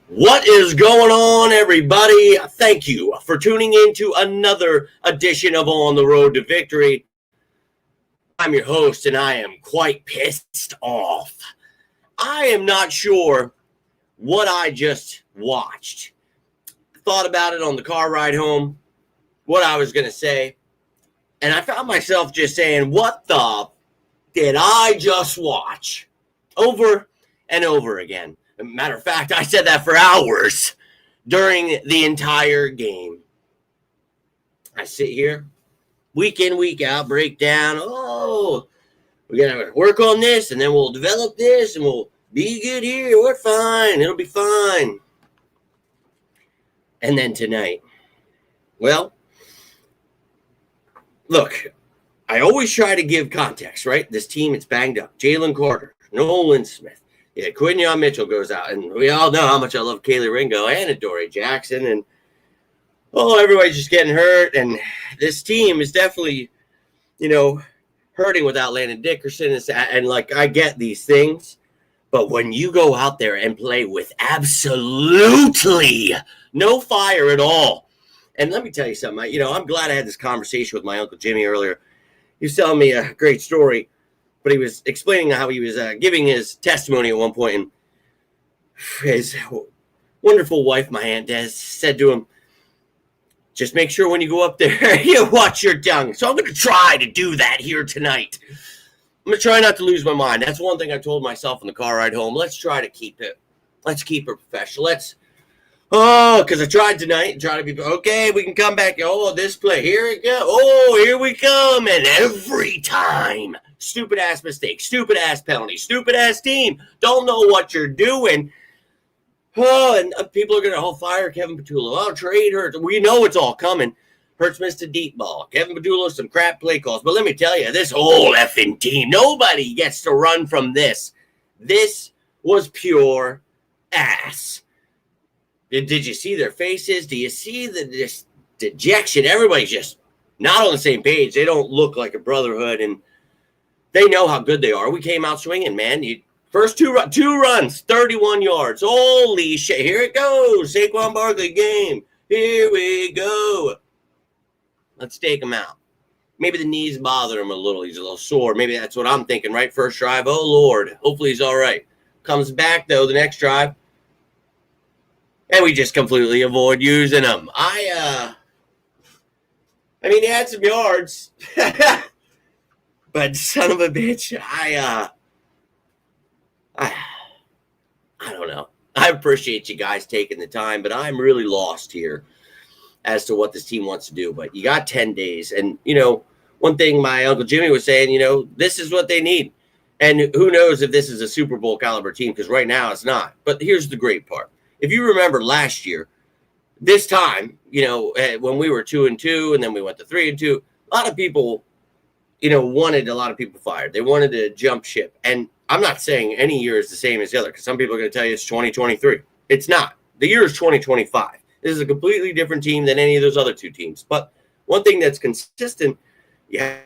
What is going on, everybody? Thank you for tuning in to another edition of On the Road to Victory. I'm your host, and I am quite pissed off. I am not sure what I just watched. Thought about it on the car ride home, what I was going to say, and I found myself just saying, what the did I just watch? Over and over again. Matter of fact, I said that for hours during the entire game. I sit here, week in, week out, break down. Oh, we're going to work on this, and then we'll develop this, and we'll be good here. We're fine. It'll be fine. And then tonight, well, look, I always try to give context, right? This team, it's banged up. Jalen Carter, Nolan Smith. Yeah, Quinyon Mitchell goes out, and we all know how much I love Kaylee Ringo and Adoree Jackson, and everybody's just getting hurt, and this team is definitely, hurting without Landon Dickerson, and I get these things, but when you go out there and play with absolutely no fire at all, and let me tell you something, I'm glad I had this conversation with my Uncle Jimmy earlier. He was telling me a great story. But he was explaining how he was giving his testimony at one point, and his wonderful wife, my Aunt Des, said to him, just make sure when you go up there, you watch your tongue. So I'm going to try to do that here tonight. I'm going to try not to lose my mind. That's one thing I told myself in the car ride home. Let's try to keep it. Let's keep it professional. Because I tried tonight and tried to be, okay, we can come back. Oh, this play, here it goes. Oh, here we come. And every time, stupid-ass mistake, stupid-ass penalty, stupid-ass team. Don't know what you're doing. Oh, and people are going to fire Kevin Petullo. Oh, trade Hurts. We know it's all coming. Hurts missed a deep ball. Kevin Petullo, some crap play calls. But let me tell you, this whole effing team, nobody gets to run from this. This was pure ass. Did you see their faces? Do you see this dejection? Everybody's just not on the same page. They don't look like a brotherhood, and they know how good they are. We came out swinging, man. First two runs, 31 yards. Holy shit. Here it goes. Saquon Barkley game. Here we go. Let's take him out. Maybe the knees bother him a little. He's a little sore. Maybe that's what I'm thinking, right? First drive. Oh, Lord. Hopefully he's all right. Comes back, though, the next drive. And we just completely avoid using him. He had some yards. But son of a bitch, I don't know. I appreciate you guys taking the time, but I'm really lost here as to what this team wants to do. But you got 10 days. And, one thing my Uncle Jimmy was saying, this is what they need. And who knows if this is a Super Bowl caliber team, because right now it's not. But here's the great part. If you remember last year, this time, when we were 2-2 and then we went to 3-2, a lot of people, wanted a lot of people fired. They wanted to jump ship. And I'm not saying any year is the same as the other, because some people are going to tell you it's 2023. It's not. The year is 2025. This is a completely different team than any of those other two teams. But one thing that's consistent,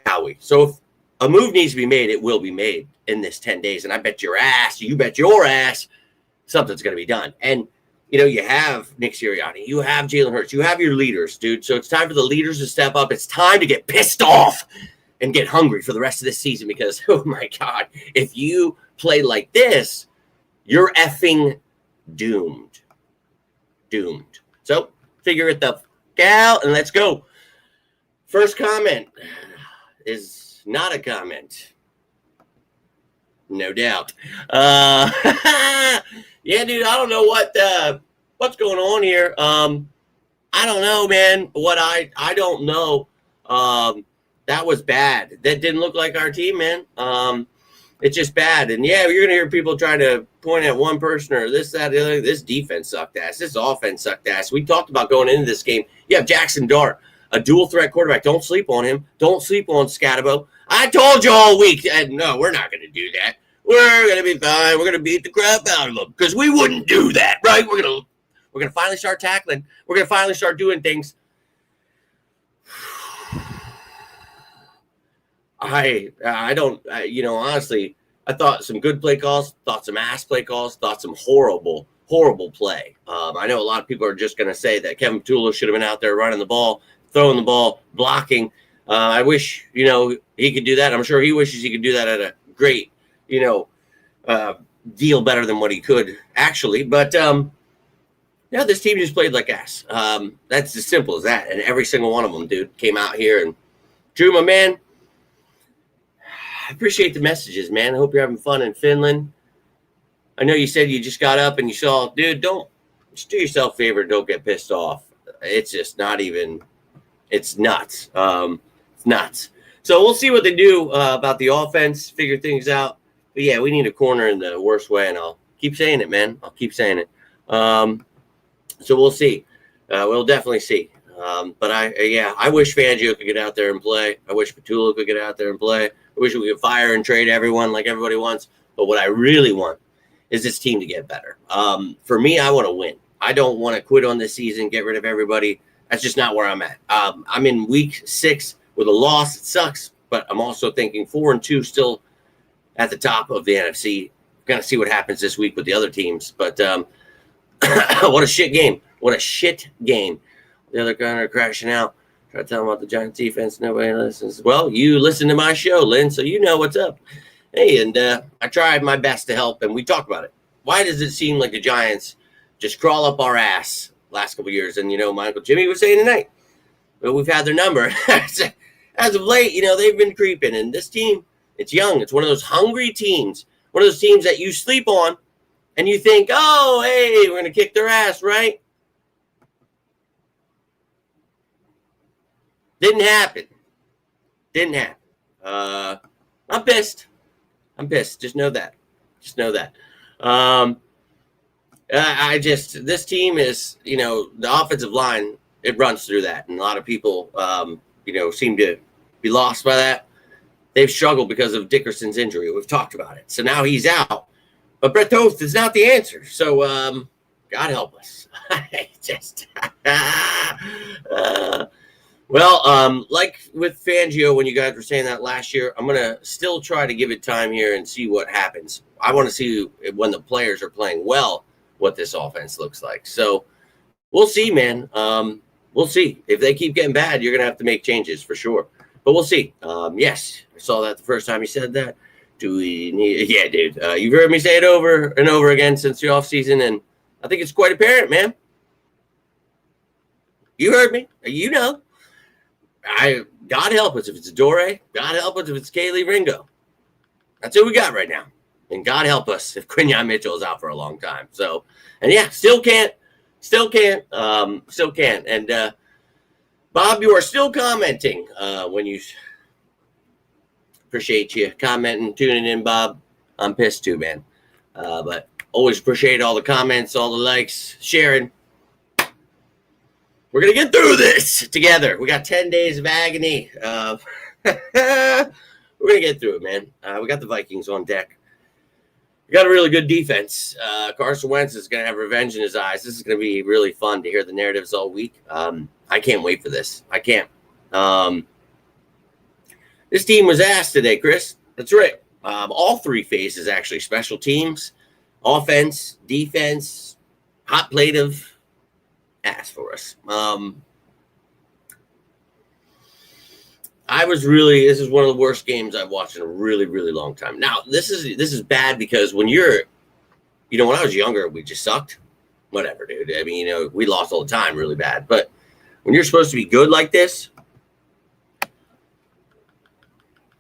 Howie. So if a move needs to be made, it will be made in this 10 days. And I bet your ass, something's going to be done. And you have Nick Sirianni, you have Jalen Hurts, you have your leaders, dude. So it's time for the leaders to step up. It's time to get pissed off and get hungry for the rest of this season, because, oh my God, if you play like this, you're effing doomed. Doomed. So figure it the out and let's go. First comment is not a comment. No doubt. Yeah, dude, I don't know what's going on here. I don't know, man. I don't know. That was bad. That didn't look like our team, man. It's just bad. And yeah, you're gonna hear people trying to point at one person or this, that, the other. This defense sucked ass. This offense sucked ass. We talked about going into this game. You have Jackson Dart, a dual threat quarterback. Don't sleep on him. Don't sleep on Scatabo. I told you all week. No, we're not gonna do that. We're going to be fine. We're going to beat the crap out of them, because we wouldn't do that, right? We're going to finally start tackling. We're going to finally start doing things. I don't, honestly, I thought some good play calls, thought some ass play calls, thought some horrible horrible play. I know a lot of people are just going to say that Kevin Petula should have been out there running the ball, throwing the ball, blocking. I wish, he could do that. I'm sure he wishes he could do that at a great, deal better than what he could actually. But, this team just played like ass. That's as simple as that. And every single one of them, dude, came out here. And Drew, my man, I appreciate the messages, man. I hope you're having fun in Finland. I know you said you just got up and you saw, dude, just do yourself a favor. Don't get pissed off. It's just not even, it's nuts. It's nuts. So we'll see what they do about the offense, figure things out. But yeah, we need a corner in the worst way. And I'll keep saying it, man. I'll keep saying it. So we'll see. We'll definitely see. But I wish Fangio could get out there and play. I wish Petula could get out there and play. I wish we could fire and trade everyone like everybody wants. But what I really want is this team to get better. For me, I want to win. I don't want to quit on this season, get rid of everybody. That's just not where I'm at. I'm in week 6 with a loss. It sucks, but I'm also thinking 4-2 still at the top of the NFC. Gonna see what happens this week with the other teams. But what a shit game. What a shit game. The other guy are crashing out. Try to tell them about the Giants defense. Nobody listens. Well, you listen to my show, Lynn, so you know what's up. Hey, and I tried my best to help, and we talked about it. Why does it seem like the Giants just crawl up our ass last couple of years? And, my Uncle Jimmy was saying tonight, well, we've had their number. As of late, they've been creeping. And this team, it's young. It's one of those hungry teams, one of those teams that you sleep on, and you think, oh, hey, we're going to kick their ass, right? Didn't happen. I'm pissed. Just know that. This team is, the offensive line, it runs through that. And a lot of people, seem to be lost by that. They've struggled because of Dickerson's injury. We've talked about it. So now he's out. But Brett Toth is not the answer. So, God help us. Like with Fangio, when you guys were saying that last year, I'm going to still try to give it time here and see what happens. I want to see when the players are playing well, what this offense looks like. So we'll see, man. We'll see. If they keep getting bad, you're going to have to make changes for sure. But we'll see. Yes, I saw that the first time you said that. Do we need? Yeah, dude. You've heard me say it over and over again since the offseason, and I think it's quite apparent, man. You heard me. God help us if it's Adore. God help us if it's Kaylee Ringo. That's who we got right now. And God help us if Quinyon Mitchell is out for a long time. So, and yeah, still can't. And Bob, you are still commenting when you appreciate you commenting, tuning in, Bob. I'm pissed too, man. But always appreciate all the comments, all the likes, sharing. We're going to get through this together. We got 10 days of agony. We're going to get through it, man. We got the Vikings on deck. We got a really good defense. Carson Wentz is going to have revenge in his eyes. This is going to be really fun to hear the narratives all week. I can't wait for this. I can't. This team was asked today, Chris. That's right. All 3 phases, actually. Special teams, offense, defense, hot plate of ass for us. This is one of the worst games I've watched in a really, really long time. Now, this is bad because when you're, when I was younger, we just sucked. Whatever, dude. I mean, we lost all the time really bad. But when you're supposed to be good like this,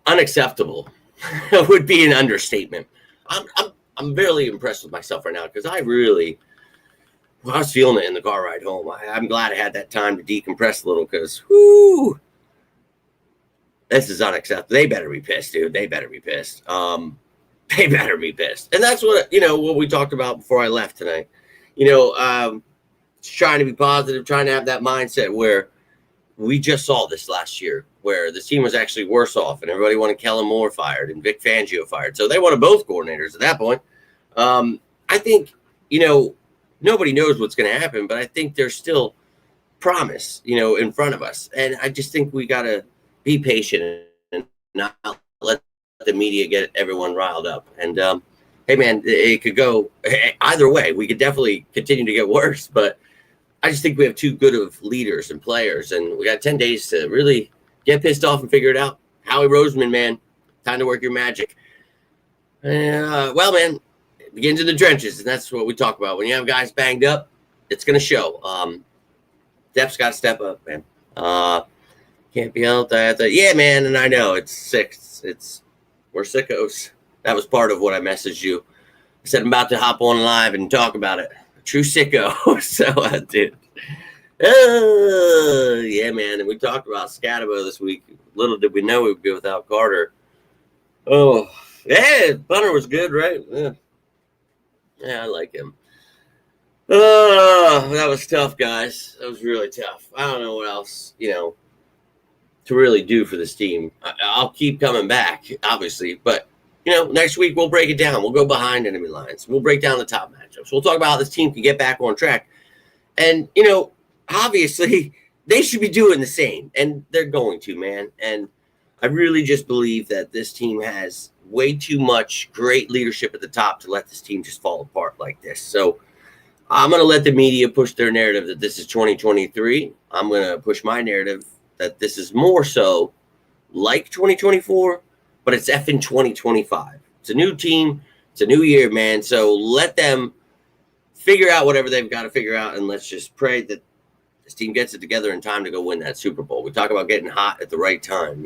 unacceptable would be an understatement. I'm barely impressed with myself right now because I was feeling it in the car ride home. I'm glad I had that time to decompress a little because, this is unacceptable. They better be pissed, dude. They better be pissed. And that's what, what we talked about before I left tonight. Trying to be positive, trying to have that mindset where we just saw this last year, where the team was actually worse off and everybody wanted Kellen Moore fired and Vic Fangio fired. So they wanted both coordinators at that point. I think, nobody knows what's going to happen, but I think there's still promise, in front of us. And I just think we got to be patient and not let the media get everyone riled up. And, hey, man, it could go either way. We could definitely continue to get worse, but I just think we have too good of leaders and players, and we got 10 days to really get pissed off and figure it out. Howie Roseman, man, time to work your magic. Well, man, it begins in the trenches, and that's what we talk about. When you have guys banged up, it's going to show. Depth's got to step up, man. Can't be helped. Yeah, man, and I know it's sick. We're sickos. That was part of what I messaged you. I said I'm about to hop on live and talk about it. True sicko. So I did. Yeah, man. And we talked about Scatabo this week. Little did we know we would be without Carter. Oh, yeah. Bunner was good, right? Yeah, I like him. That was tough, guys. That was really tough. I don't know what else, to really do for this team. I'll keep coming back, obviously, but next week we'll break it down. We'll go behind enemy lines. We'll break down the top matchups. We'll talk about how this team can get back on track. And, obviously they should be doing the same, and they're going to, man. And I really just believe that this team has way too much great leadership at the top to let this team just fall apart like this. So I'm going to let the media push their narrative that this is 2023. I'm going to push my narrative that this is more so like 2024, but it's effing 2025. It's a new team. It's a new year, man. So let them figure out whatever they've got to figure out, and let's just pray that this team gets it together in time to go win that Super Bowl. We talk about getting hot at the right time.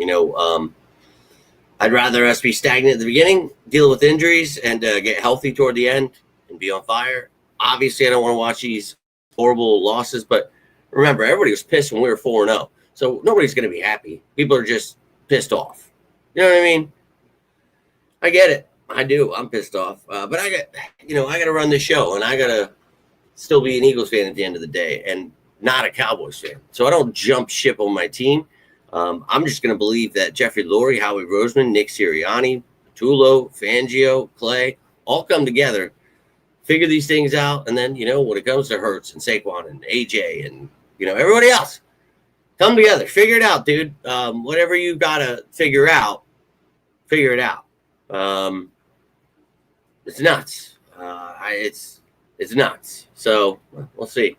I'd rather us be stagnant at the beginning, deal with injuries, and get healthy toward the end and be on fire. Obviously, I don't want to watch these horrible losses, but remember, everybody was pissed when we were 4-0. So nobody's going to be happy. People are just pissed off. You know what I mean? I get it. I do. I'm pissed off. But I got to run this show, and I got to still be an Eagles fan at the end of the day and not a Cowboys fan. So I don't jump ship on my team. I'm just going to believe that Jeffrey Lurie, Howie Roseman, Nick Sirianni, Tulo, Fangio, Clay, all come together, figure these things out, and then, when it comes to Hurts and Saquon and AJ and, everybody else, come together. Figure it out, dude. Whatever you got to figure it out. It's nuts. It's nuts. So we'll see.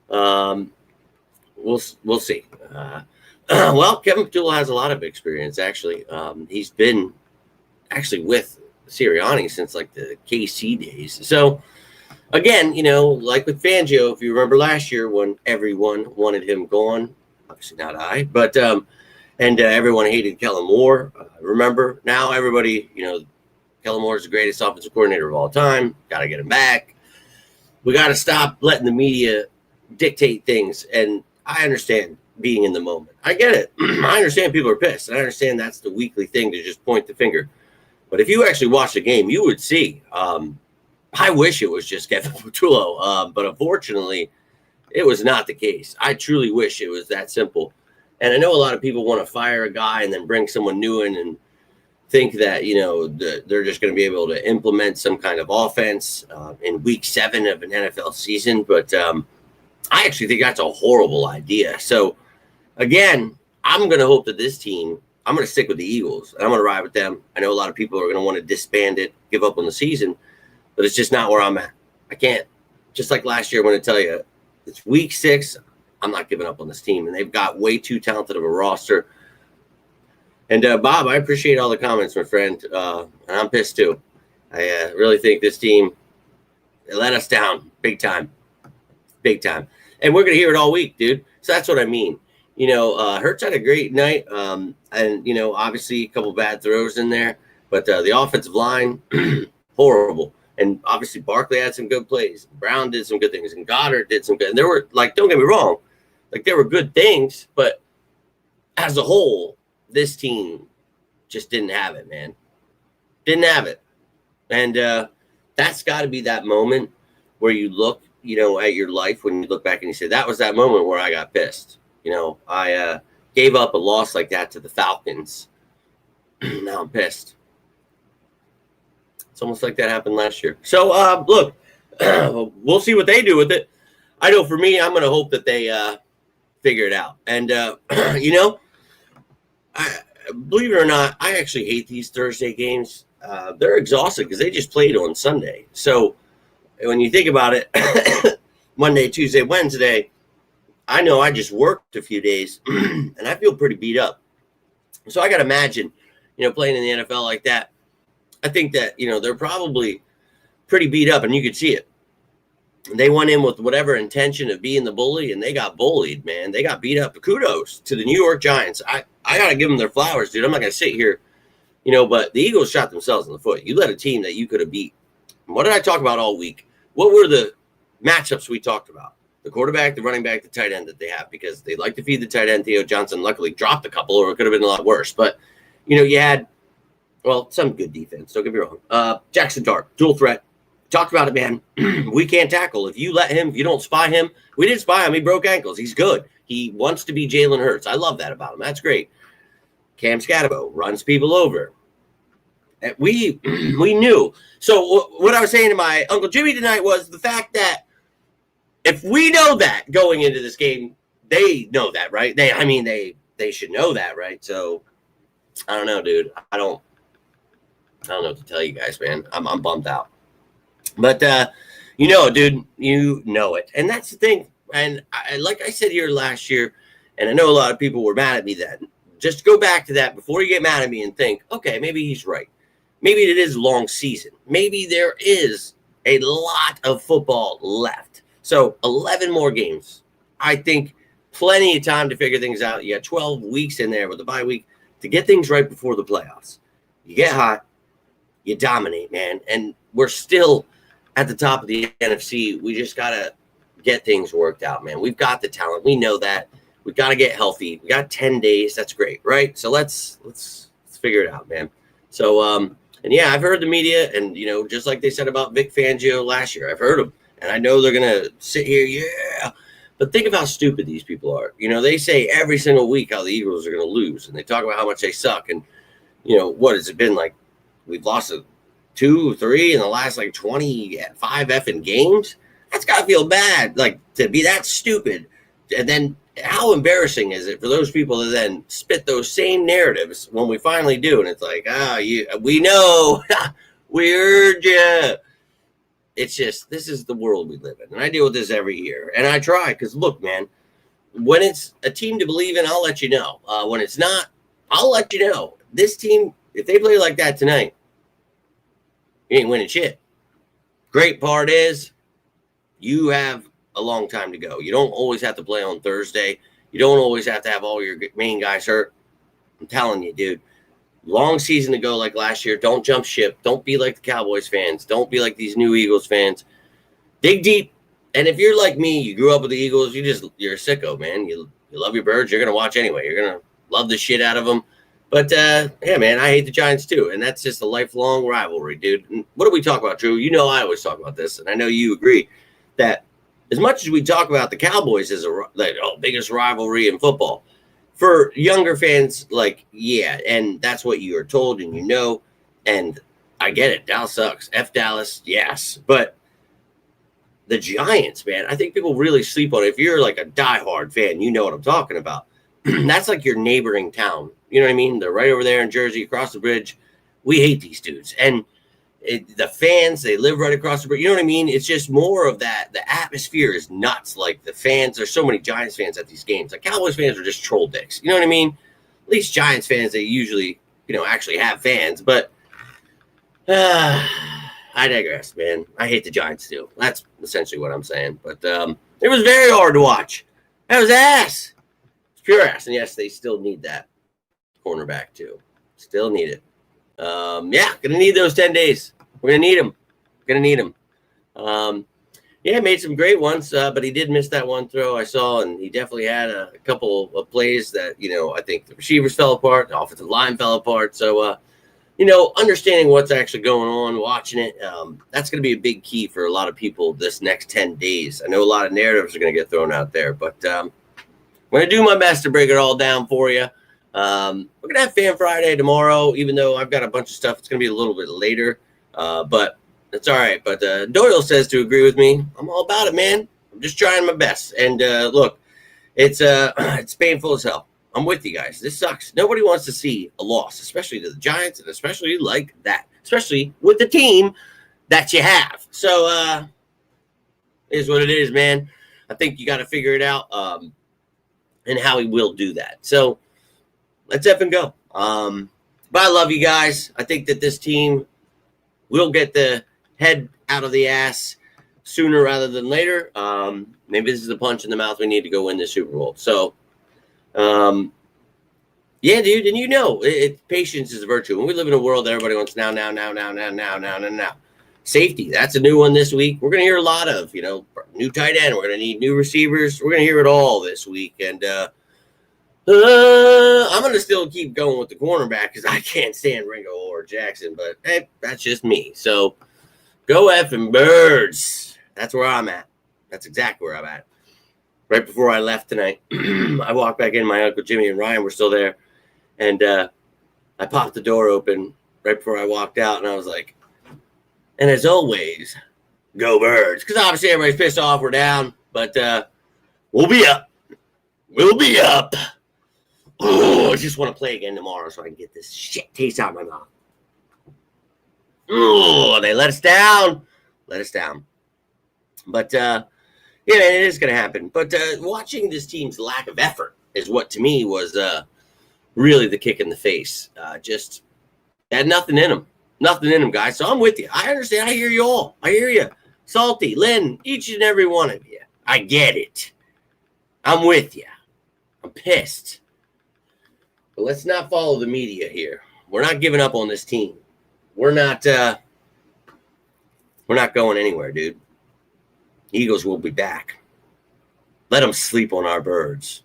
We'll see. Well, Kevin Patullo has a lot of experience, actually. He's been actually with Sirianni since like the KC days. So again, like with Fangio, if you remember last year when everyone wanted him gone, obviously not I, but and everyone hated Kellen Moore. Remember, now everybody, Kellen Moore is the greatest offensive coordinator of all time. Got to get him back. We got to stop letting the media dictate things. And I understand being in the moment. I get it. I understand people are pissed. And I understand that's the weekly thing to just point the finger. But if you actually watch the game, you would see. I wish it was just Kevin Patullo. But unfortunately, it was not the case. I truly wish it was that simple. And I know a lot of people want to fire a guy and then bring someone new in and think that, they're just going to be able to implement some kind of offense in week 7 of an NFL season. But I actually think that's a horrible idea. So, again, I'm going to hope that this team, I'm going to stick with the Eagles. And I'm going to ride with them. I know a lot of people are going to want to disband it, give up on the season, but it's just not where I'm at. I can't. Just like last year, I'm going to tell you, it's week 6. I'm not giving up on this team. And they've got way too talented of a roster. And, Bob, I appreciate all the comments, my friend. And I'm pissed, too. I really think this team, they let us down big time. Big time. And we're going to hear it all week, dude. So that's what I mean. Hurts had a great night. And, obviously a couple bad throws in there. But the offensive line, horrible. And obviously Barkley had some good plays. Brown did some good things. And Goddard did some good. And there were, don't get me wrong, there were good things. But as a whole, this team just didn't have it, man. Didn't have it. And that's got to be that moment where you look, at your life when you look back and you say, that was that moment where I got pissed. I gave up a loss like that to the Falcons. Now I'm pissed. It's almost like that happened last year. So, look, we'll see what they do with it. I know for me, I'm going to hope that they figure it out. And, I believe it or not, I actually hate these Thursday games. they're exhausted because they just played on Sunday. So when you think about it, Monday, Tuesday, Wednesday, I know I just worked a few days and I feel pretty beat up. So I got to imagine, playing in the NFL like that, I think that, they're probably pretty beat up and you could see it. They went in with whatever intention of being the bully and they got bullied, man. They got beat up. Kudos to the New York Giants. I got to give them their flowers, dude. I'm not going to sit here, but the Eagles shot themselves in the foot. You let a team that you could have beat. And what did I talk about all week? What were the matchups we talked about? The quarterback, the running back, the tight end that they have, because they like to feed the tight end. Theo Johnson luckily dropped a couple, or it could have been a lot worse. But, you had, some good defense. Don't get me wrong. Jackson Dart, dual threat. Talked about it, man. We can't tackle. If you don't spy him, we didn't spy him. He broke ankles. He's good. He wants to be Jalen Hurts. I love that about him. That's great. Cam Scatabo runs people over. And we knew. So what I was saying to my Uncle Jimmy tonight was the fact that if we know that going into this game, they know that, right? They should know that, right? So I don't know, dude. I don't know what to tell you guys, man. I'm bummed out. But dude, you know it. And that's the thing. And like I said here last year, and I know a lot of people were mad at me then. Just go back to that before you get mad at me and think, okay, maybe he's right. Maybe it is long season. Maybe there is a lot of football left. So 11 more games. I think plenty of time to figure things out. You got 12 weeks in there with the bye week to get things right before the playoffs. You get hot, you dominate, man. And we're still at the top of the NFC. We just got to get things worked out, man. We've got the talent. We know that. We've got to get healthy. We got 10 days. That's great, right? So let's figure it out, man. So, and yeah, I've heard the media, and, just like they said about Vic Fangio last year, I've heard them. And I know they're going to sit here, yeah. But think of how stupid these people are. They say every single week how the Eagles are going to lose, and they talk about how much they suck. And, what has it been like? We've lost 2, 3 in the last 25 effing games. That's got to feel bad, to be that stupid. And then how embarrassing is it for those people to then spit those same narratives when we finally do? And it's like, we know, we heard you. It's just, this is the world we live in. And I deal with this every year. And I try, because look, man, when it's a team to believe in, I'll let you know. When it's not, I'll let you know. This team, if they play like that tonight, you ain't winning shit. Great part is you have a long time to go. You don't always have to play on Thursday. You don't always have to have all your main guys hurt. I'm telling you, dude. Long season to go like last year. Don't jump ship. Don't be like the Cowboys fans. Don't be like these new Eagles fans. Dig deep. And if you're like me, you grew up with the Eagles, you're a sicko, man. You love your Birds. You're going to watch anyway. You're going to love the shit out of them. But, yeah, man, I hate the Giants too. And that's just a lifelong rivalry, dude. And what do we talk about, Drew? I always talk about this, and I know you agree that as much as we talk about the Cowboys as biggest rivalry in football, for younger fans, yeah, and that's what you are told and and I get it. Dallas sucks. F Dallas, yes. But the Giants, man, I think people really sleep on it. If you're a diehard fan, you know what I'm talking about. That's like your neighboring town. You know what I mean? They're right over there in Jersey, across the bridge. We hate these dudes. And the fans, they live right across the bridge. You know what I mean? It's just more of that. The atmosphere is nuts. The fans, there's so many Giants fans at these games. Cowboys fans are just troll dicks. You know what I mean? At least Giants fans, they usually, actually have fans. But I digress, man. I hate the Giants too. That's essentially what I'm saying. But it was very hard to watch. That was ass. It's pure ass. And yes, they still need that cornerback too. Still need it. Yeah, gonna need those 10 days. We're gonna need them. Yeah, made some great ones, but he did miss that one throw I saw, and he definitely had a couple of plays that I think the receivers fell apart, the offensive line fell apart. So understanding what's actually going on, watching it, that's going to be a big key for a lot of people this next 10 days. I know a lot of narratives are going to get thrown out there, but I'm going to do my best to break it all down for you. We're going to have Fan Friday tomorrow, even though I've got a bunch of stuff. It's going to be a little bit later, but it's all right. But Doyle says to agree with me. I'm all about it, man. I'm just trying my best. And look, it's painful as hell. I'm with you guys. This sucks. Nobody wants to see a loss, especially to the Giants, and especially like that. especially with the team that you have. So, it is what it is, man. I think you got to figure it out, and how he will do that. So, let's effing go. But I love you guys. I think that this team will get the head out of the ass sooner rather than later. Maybe this is the punch in the mouth we need to go win the Super Bowl. So, yeah, dude, and patience is a virtue. When we live in a world that everybody wants now. Safety, that's a new one this week. We're going to hear a lot of, new tight end. We're going to need new receivers. We're going to hear it all this week. And I'm going to still keep going with the cornerback because I can't stand Ringo or Jackson. But, hey, that's just me. So, go effing Birds. That's where I'm at. That's exactly where I'm at. Right before I left tonight, I walked back in. My Uncle Jimmy and Ryan were still there. And I popped the door open right before I walked out. And I was like, and as always, go Birds. Because obviously everybody's pissed off. We're down. But we'll be up. We'll be up. Oh, I just want to play again tomorrow so I can get this shit taste out of my mouth. Oh, they let us down. Let us down. But, yeah, it is going to happen. But watching this team's lack of effort is what, to me, was really the kick in the face. Just had nothing in them. Nothing in them, guys. So I'm with you. I understand. I hear you all. I hear you. Salty, Lynn, each and every one of you. I get it. I'm with you. I'm pissed. But let's not follow the media here. We're not giving up on this team. We're not going anywhere, dude. Eagles will be back. Let them sleep on our Birds.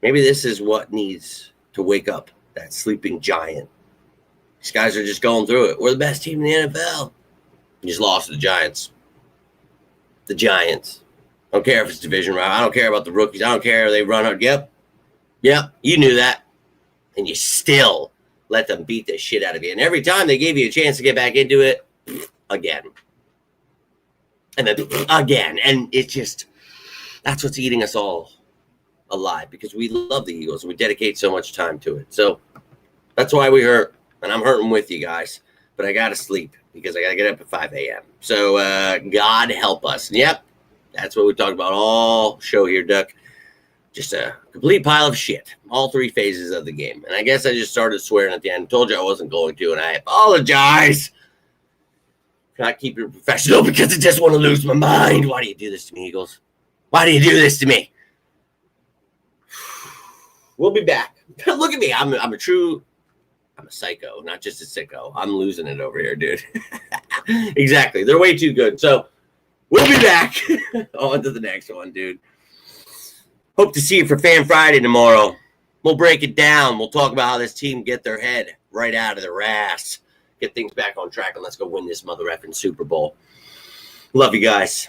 Maybe this is what needs to wake up that sleeping giant. These guys are just going through it. We're the best team in the NFL. You just lost to the Giants. The Giants. I don't care if it's division round. I don't care about the rookies. I don't care if they run hard. Yep, you knew that. And you still let them beat the shit out of you. And every time they gave you a chance to get back into it, again. And then again. And it's just, that's what's eating us all alive because we love the Eagles and we dedicate so much time to it. So that's why we hurt. And I'm hurting with you guys. But I got to sleep because I got to get up at 5 a.m. So God help us. And yep, that's what we talked about all show here, Duck. Just a complete pile of shit. All three phases of the game. And I guess I just started swearing at the end. Told you I wasn't going to, and I apologize. Not keeping it professional because I just want to lose my mind. Why do you do this to me, Eagles? Why do you do this to me? We'll be back. Look at me. I'm a psycho, not just a sicko. I'm losing it over here, dude. Exactly. They're way too good. So we'll be back. On to the next one, dude. Hope to see you for Fan Friday tomorrow. We'll break it down. We'll talk about how this team get their head right out of their ass. Get things back on track, and let's go win this mother effing Super Bowl. Love you guys.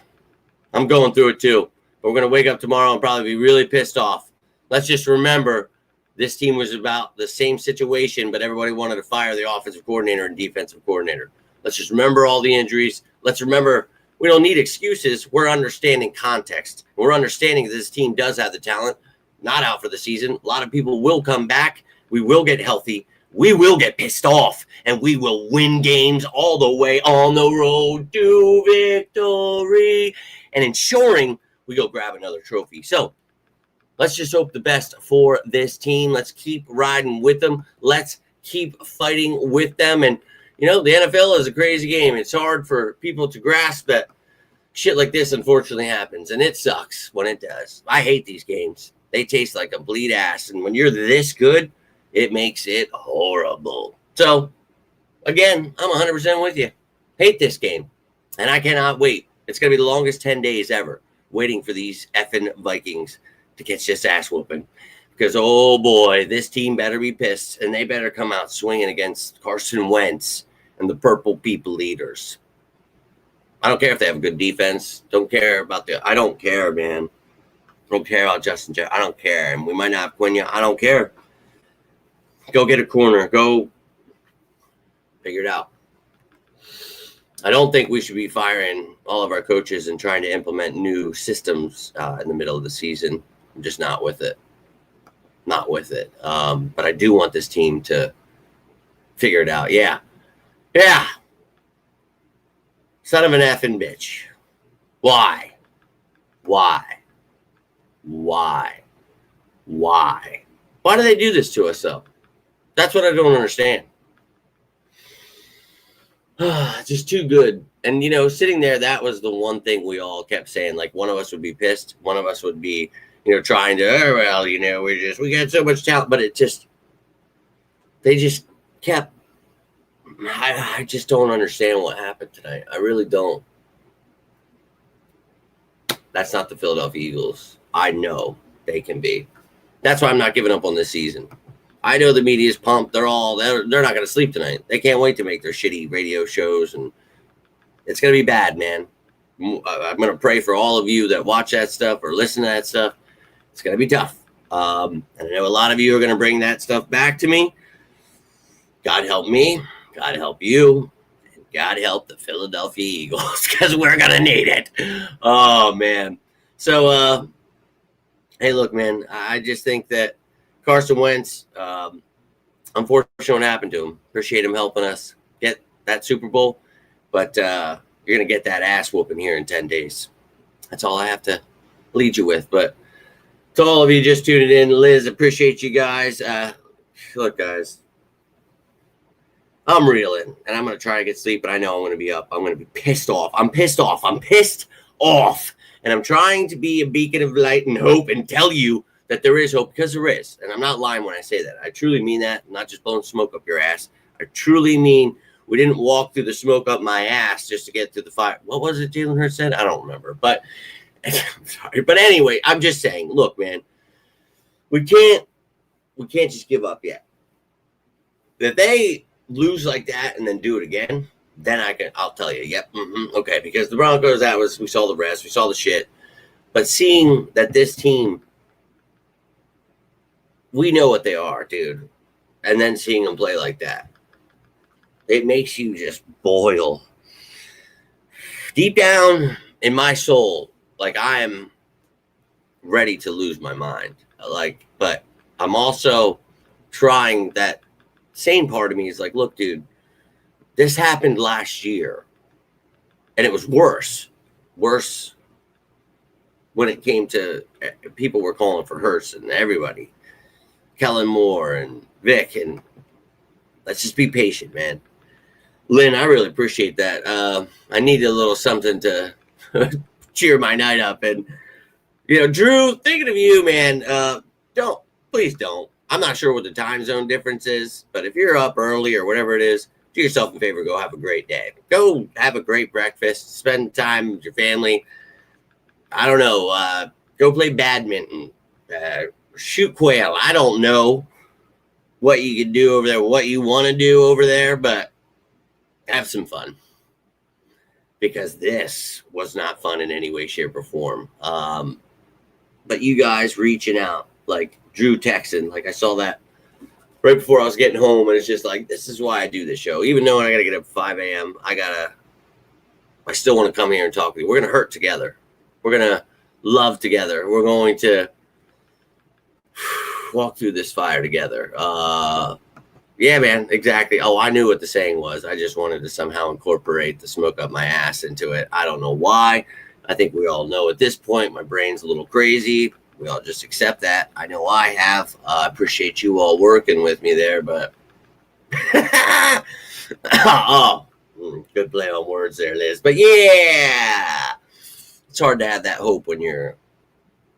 I'm going through it too. But we're going to wake up tomorrow and probably be really pissed off. Let's just remember this team was about the same situation, but everybody wanted to fire the offensive coordinator and defensive coordinator. Let's just remember all the injuries. Let's remember we don't need excuses. We're understanding context. We're understanding that this team does have the talent, not out for the season. A lot of people will come back. We will get healthy. We will get pissed off, and we will win games all the way on the road to victory and ensuring we go grab another trophy. So let's just hope the best for this team. Let's keep riding with them. Let's keep fighting with them. And, the NFL is a crazy game. It's hard for people to grasp that shit like this unfortunately happens, and it sucks when it does. I hate these games. They taste like a bleed ass, and when you're this good, it makes it horrible. So, again, I'm 100% with you. Hate this game, and I cannot wait. It's going to be the longest 10 days ever waiting for these effing Vikings to catch this ass whooping. Because, oh boy, this team better be pissed, and they better come out swinging against Carson Wentz and the Purple People Eaters. I don't care if they have a good defense. I don't care, man. I don't care about Justin Jefferson. I don't care. And we might not have Quinn. I don't care. Go get a corner. Go figure it out. I don't think we should be firing all of our coaches and trying to implement new systems in the middle of the season. I'm just not with it. Not with it. But I do want this team to figure it out. Yeah. Yeah. Son of an effing bitch. Why? Why? Why? Why? Why do they do this to us, though? That's what I don't understand. Just too good. And, sitting there, that was the one thing we all kept saying. Like, one of us would be pissed. One of us would be, trying to, we got so much talent. But they just kept, I just don't understand what happened tonight. I really don't. That's not the Philadelphia Eagles. I know they can be. That's why I'm not giving up on this season. I know the media's pumped. They're not going to sleep tonight. They can't wait to make their shitty radio shows, and it's going to be bad, man. I'm going to pray for all of you that watch that stuff or listen to that stuff. It's going to be tough. And I know a lot of you are going to bring that stuff back to me. God help me. God help you. And God help the Philadelphia Eagles, because we're going to need it. Oh, man. So, hey, look, man, I just think that Carson Wentz, unfortunately, what happened to him. Appreciate him helping us get that Super Bowl, but you're going to get that ass whooping here in 10 days. That's all I have to lead you with. But to all of you just tuning in, Liz, appreciate you guys. Look, guys, I'm reeling, and I'm going to try to get sleep, but I know I'm going to be up. I'm going to be pissed off. I'm pissed off. And I'm trying to be a beacon of light and hope and tell you that there is hope, because there is. And I'm not lying when I say that. I truly mean that. I'm not just blowing smoke up your ass. I truly mean we didn't walk through the smoke up my ass just to get through the fire. What was it Jalen Hurts said? I don't remember. But I'm sorry. But anyway, I'm just saying, look, man, we can't just give up yet. If they lose like that and then do it again, then I'll tell you, yep, okay, because the Broncos, we saw the rest, we saw the shit. But seeing that this team, we know what they are, dude, and then seeing them play like that, it makes you just boil. Deep down in my soul, like, I am ready to lose my mind. But I'm also trying, that sane part of me is like, look, dude, this happened last year, and it was worse when it came to people were calling for Hurts and everybody, Kellen Moore and Vic, and let's just be patient, man. Lynn, I really appreciate that. I need a little something to cheer my night up. And, Drew, thinking of you, man, please don't. I'm not sure what the time zone difference is, but if you're up early or whatever it is, do yourself a favor, go have a great day. Go have a great breakfast, spend time with your family. I don't know, go play badminton, shoot quail. I don't know what you can do over there, what you want to do over there, but have some fun, because this was not fun in any way, shape, or form. But you guys reaching out, like Drew texting, like I saw that right before I was getting home, and it's just like, this is why I do this show. Even though I got to get up at 5 a.m., I still want to come here and talk to you. We're going to hurt together. We're going to love together. We're going to walk through this fire together. Yeah, man, exactly. Oh, I knew what the saying was. I just wanted to somehow incorporate the smoke up my ass into it. I don't know why. I think we all know at this point my brain's a little crazy. We all just accept that. I know I have. I appreciate you all working with me there, but oh, good play on words there, Liz. But yeah, it's hard to have that hope when you're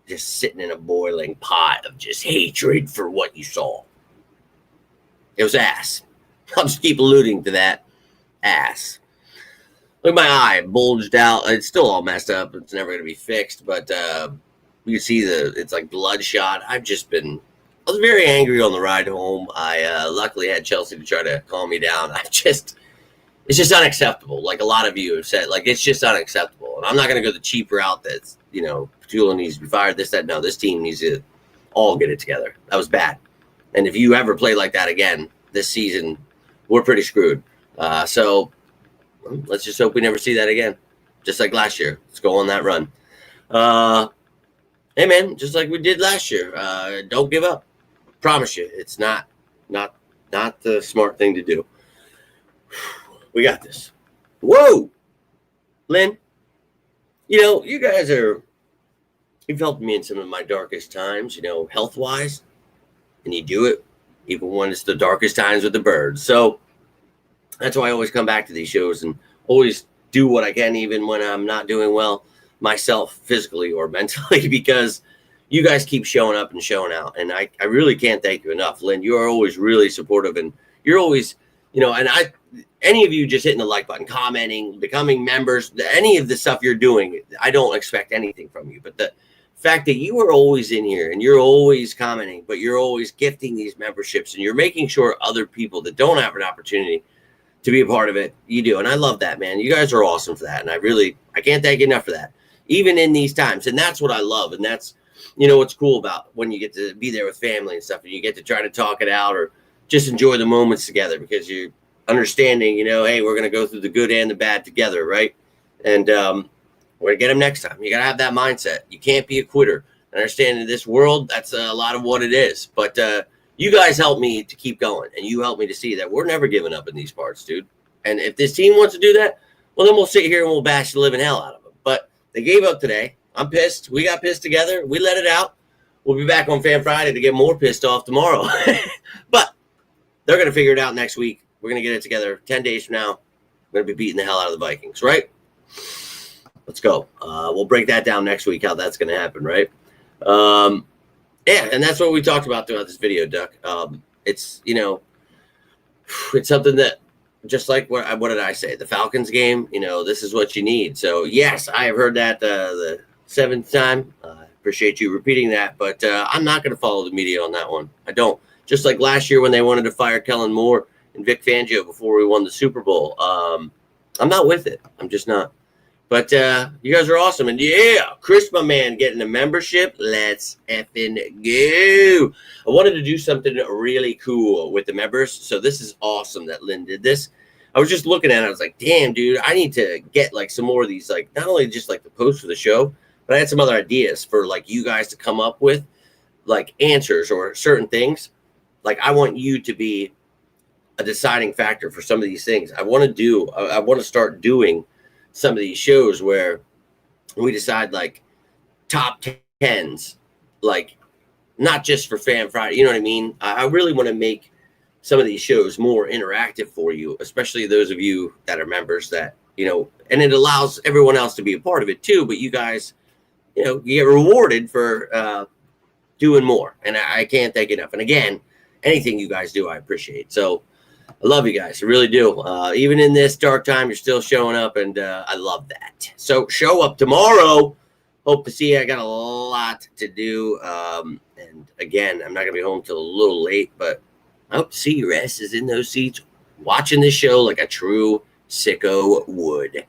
just sitting in a boiling pot of just hatred for what you saw. It was ass. I'll just keep alluding to that. Ass. Look at my eye, bulged out. It's still all messed up. It's never going to be fixed, but you see it's like bloodshot. I was very angry on the ride home. I luckily had Chelsea to try to calm me down. It's just unacceptable. Like a lot of you have said, like, it's just unacceptable. And I'm not going to go the cheap route that's, Petula needs to be fired, this, that. No, this team needs to all get it together. That was bad. And if you ever play like that again this season, we're pretty screwed. So let's just hope we never see that again. Just like last year. Let's go on that run. Hey, man, just like we did last year. Don't give up. Promise you, it's not the smart thing to do. We got this. Whoa, Lynn. You know, you've helped me in some of my darkest times, health-wise, and you do it even when it's the darkest times with the birds. So that's why I always come back to these shows and always do what I can, even when I'm not doing well myself physically or mentally, because you guys keep showing up and showing out. And I really can't thank you enough, Lynn. You are always really supportive, and you're always, any of you just hitting the like button, commenting, becoming members, any of the stuff you're doing, I don't expect anything from you. But the fact that you are always in here and you're always commenting, but you're always gifting these memberships, and you're making sure other people that don't have an opportunity to be a part of it, you do. And I love that, man. You guys are awesome for that. And I can't thank you enough for that, even in these times. And that's what I love. And that's, what's cool about when you get to be there with family and stuff, and you get to try to talk it out or just enjoy the moments together, because you're understanding, hey, we're going to go through the good and the bad together, right? And we're going to get them next time. You got to have that mindset. You can't be a quitter. I understand in this world, that's a lot of what it is. But you guys help me to keep going, and you help me to see that we're never giving up in these parts, dude. And if this team wants to do that, well, then we'll sit here and we'll bash the living hell out of them. But they gave up today. I'm pissed. We got pissed together. We let it out. We'll be back on Fan Friday to get more pissed off tomorrow. But they're going to figure it out next week. We're going to get it together 10 days from now. We're going to be beating the hell out of the Vikings, right? Let's go. We'll break that down next week, how that's going to happen, right? Yeah, and that's what we talked about throughout this video, Duck. It's, it's something that, just like what did I say? The Falcons game, this is what you need. So, yes, I have heard that the 7th time. Appreciate you repeating that. But I'm not going to follow the media on that one. I don't. Just like last year when they wanted to fire Kellen Moore and Vic Fangio before we won the Super Bowl. I'm not with it. I'm just not. But you guys are awesome. And yeah, Chris, my man, getting a membership. Let's effing go. I wanted to do something really cool with the members. So this is awesome that Lynn did this. I was just looking at it. I was like, damn, dude, I need to get like some more of these, like not only just like the post for the show, but I had some other ideas for like you guys to come up with like answers or certain things. Like I want you to be a deciding factor for some of these things. I want to start doing some of these shows where we decide like top 10s, like not just for Fan Friday. You know what I mean? I really want to make some of these shows more interactive for you, especially those of you that are members that, and it allows everyone else to be a part of it too. But you guys, you get rewarded for doing more. And I can't thank you enough. And again, anything you guys do, I appreciate. So I love you guys. I really do. Even in this dark time, you're still showing up, and I love that. So show up tomorrow. Hope to see you. I got a lot to do. And again, I'm not going to be home till a little late, but I hope to see your asses in those seats watching this show like a true sicko would.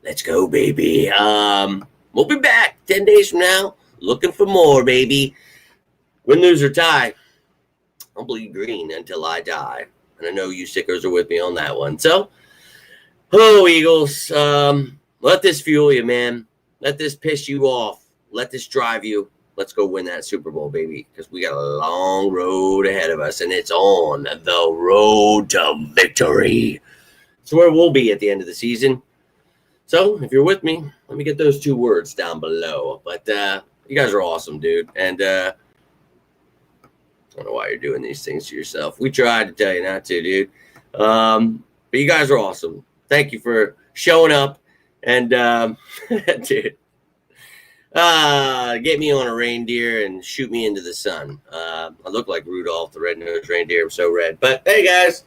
Let's go, baby. We'll be back 10 days from now looking for more, baby. Win, lose, or tie, I'll bleed green until I die. And I know you sickos are with me on that one. So, hello, Eagles. Let this fuel you, man. Let this piss you off. Let this drive you. Let's go win that Super Bowl, baby, because we got a long road ahead of us, and it's on the road to victory. It's where we'll be at the end of the season. So, if you're with me, let me get those 2 words down below. But you guys are awesome, dude. And I don't know why you're doing these things to yourself. We tried to tell you not to, dude. But you guys are awesome. Thank you for showing up. And, dude, get me on a reindeer and shoot me into the sun. I look like Rudolph the red-nosed reindeer. I'm so red. But, hey, guys,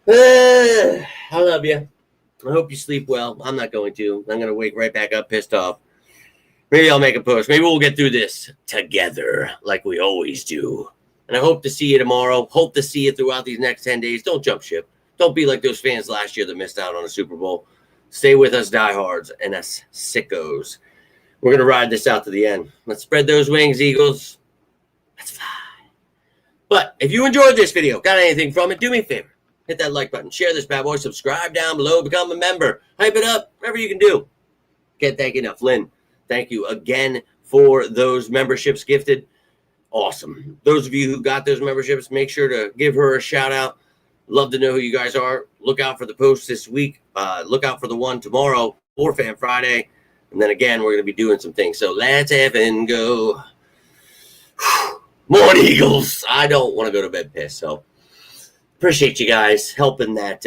I love you. I hope you sleep well. I'm not going to. I'm going to wake right back up pissed off. Maybe I'll make a post. Maybe we'll get through this together like we always do. And I hope to see you tomorrow. Hope to see you throughout these next 10 days. Don't jump ship. Don't be like those fans last year that missed out on a Super Bowl. Stay with us diehards and us sickos. We're going to ride this out to the end. Let's spread those wings, Eagles. Let's fly. But if you enjoyed this video, got anything from it, do me a favor. Hit that like button. Share this bad boy. Subscribe down below. Become a member. Hype it up. Whatever you can do. Can't thank you enough. Lynn, thank you again for those memberships gifted. Awesome. Those of you who got those memberships, make sure to give her a shout out. Love to know who you guys are. Look out for the post this week. Look out for the one tomorrow for Fan Friday. And then again, we're going to be doing some things. So let's effing go. More Eagles. I don't want to go to bed pissed. So appreciate you guys helping that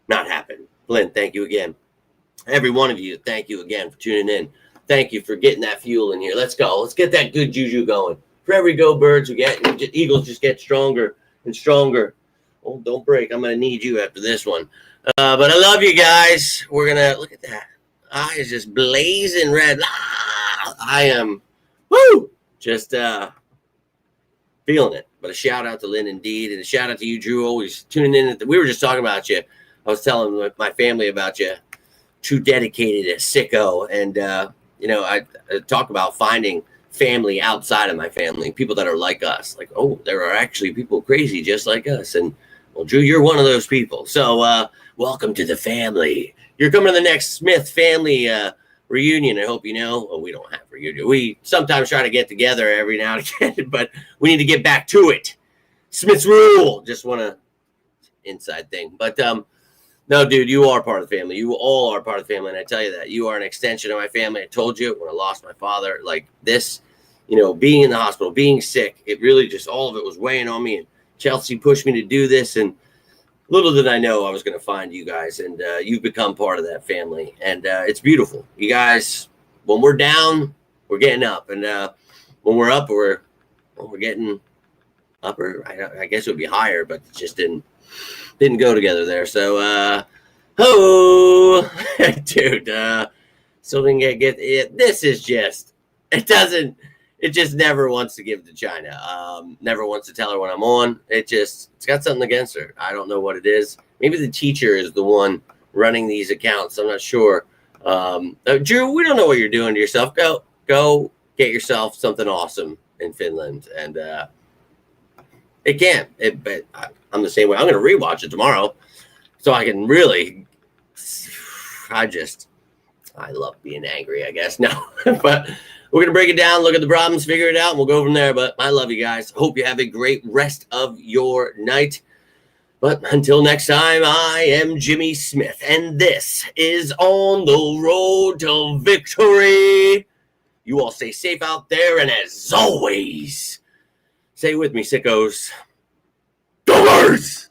not happen. Glenn, thank you again. Every one of you, thank you again for tuning in. Thank you for getting that fuel in here. Let's go. Let's get that good juju going. For every go birds we get, Eagles just get stronger and stronger. Oh, don't break. I'm going to need you after this one. But I love you guys. We're going to look at that. Eyes just blazing red. I am, just feeling it. But a shout out to Lynn Indeed, and a shout out to you, Drew, always tuning in. We were just talking about you. I was telling my family about you. True dedicated sicko. And, I talk about finding family outside of my family, people that are like us. Like, oh, there are actually people crazy just like us. And, well, Drew, you're one of those people. So welcome to the family. You're coming to the next Smith family reunion. I hope you know. Oh, we don't have a reunion. We sometimes try to get together every now and again, but we need to get back to it. Smith's rule. Just want to inside thing. But no, dude, you are part of the family. You all are part of the family, and I tell you that. You are an extension of my family. I told you when I lost my father, like this, being in the hospital, being sick, it really just, all of it was weighing on me, and Chelsea pushed me to do this, and little did I know I was going to find you guys, and you've become part of that family, and it's beautiful. You guys, when we're down, we're getting up, and when we're up, we're getting upper. I guess it would be higher, but it just didn't go together there. So, dude, so we can get it. This is just, it just never wants to give to China. Never wants to tell her when I'm on. It's got something against her. I don't know what it is. Maybe the teacher is the one running these accounts. I'm not sure. Drew, we don't know what you're doing to yourself. Go get yourself something awesome in Finland. And, it can't. But I'm the same way. I'm going to rewatch it tomorrow so I can really. I love being angry, I guess. No, but we're going to break it down, look at the problems, figure it out, and we'll go from there. But I love you guys. Hope you have a great rest of your night. But until next time, I am Jimmy Smith, and this is On the Road to Victory. You all stay safe out there, and as always, say with me, sickos, go Birds!